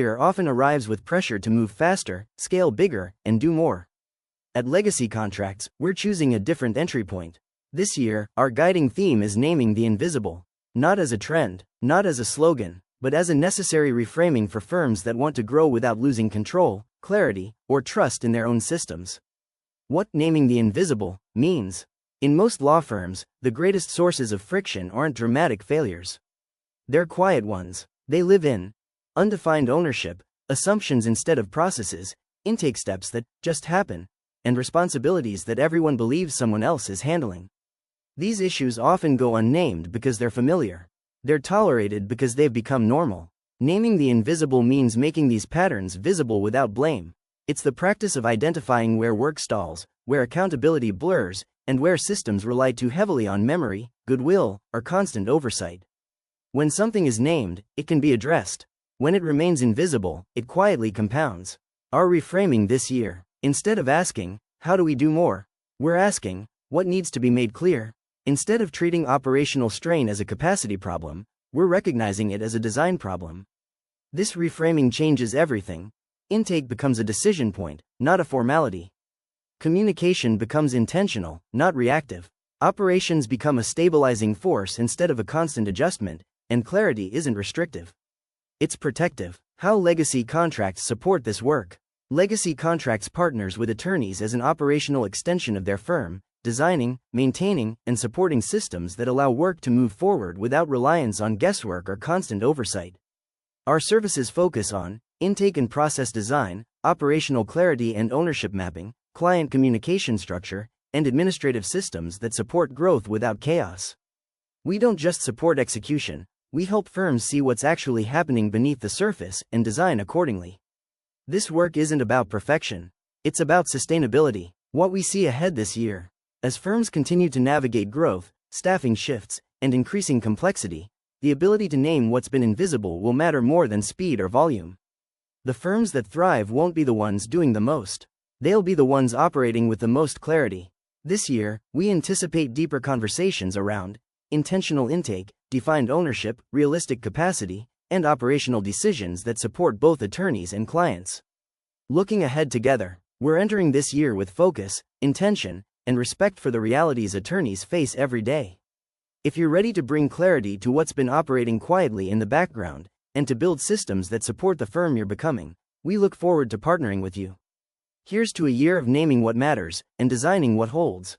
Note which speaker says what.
Speaker 1: year often arrives with pressure to move faster, scale bigger, and do more. At Legacy Contracts, we're choosing a different entry point. This year, our guiding theme is naming the invisible. Not as a trend, not as a slogan, but as a necessary reframing for firms that want to grow without losing control, clarity, or trust in their own systems. What naming the invisible means. In most law firms, the greatest sources of friction aren't dramatic failures. They're quiet ones. They live in undefined ownership, assumptions instead of processes, intake steps that just happen, and responsibilities that everyone believes someone else is handling. These issues often go unnamed because they're familiar. They're tolerated because they've become normal. Naming the invisible means making these patterns visible without blame. It's the practice of identifying where work stalls, where accountability blurs, and where systems rely too heavily on memory, goodwill, or constant oversight. When something is named, it can be addressed. When it remains invisible, it quietly compounds. Our reframing this year, instead of asking, how do we do more? We're asking, what needs to be made clear? Instead of treating operational strain as a capacity problem, we're recognizing it as a design problem. This reframing changes everything. Intake becomes a decision point, not a formality. Communication becomes intentional, not reactive. Operations become a stabilizing force instead of a constant adjustment, and clarity isn't restrictive. It's protective. How Legacy Contracts support this work. Legacy Contracts partners with attorneys as an operational extension of their firm, designing, maintaining, and supporting systems that allow work to move forward without reliance on guesswork or constant oversight. Our services focus on intake and process design, operational clarity and ownership mapping, client communication structure, and administrative systems that support growth without chaos. We don't just support execution, we help firms see what's actually happening beneath the surface and design accordingly. This work isn't about perfection, it's about sustainability. What we see ahead this year. As firms continue to navigate growth, staffing shifts, and increasing complexity, the ability to name what's been invisible will matter more than speed or volume. The firms that thrive won't be the ones doing the most. They'll be the ones operating with the most clarity. This year, we anticipate deeper conversations around intentional intake, defined ownership, realistic capacity, and operational decisions that support both attorneys and clients. Looking ahead together, we're entering this year with focus, intention, and respect for the realities attorneys face every day. If you're ready to bring clarity to what's been operating quietly in the background, and to build systems that support the firm you're becoming, we look forward to partnering with you. Here's to a year of naming what matters and designing what holds.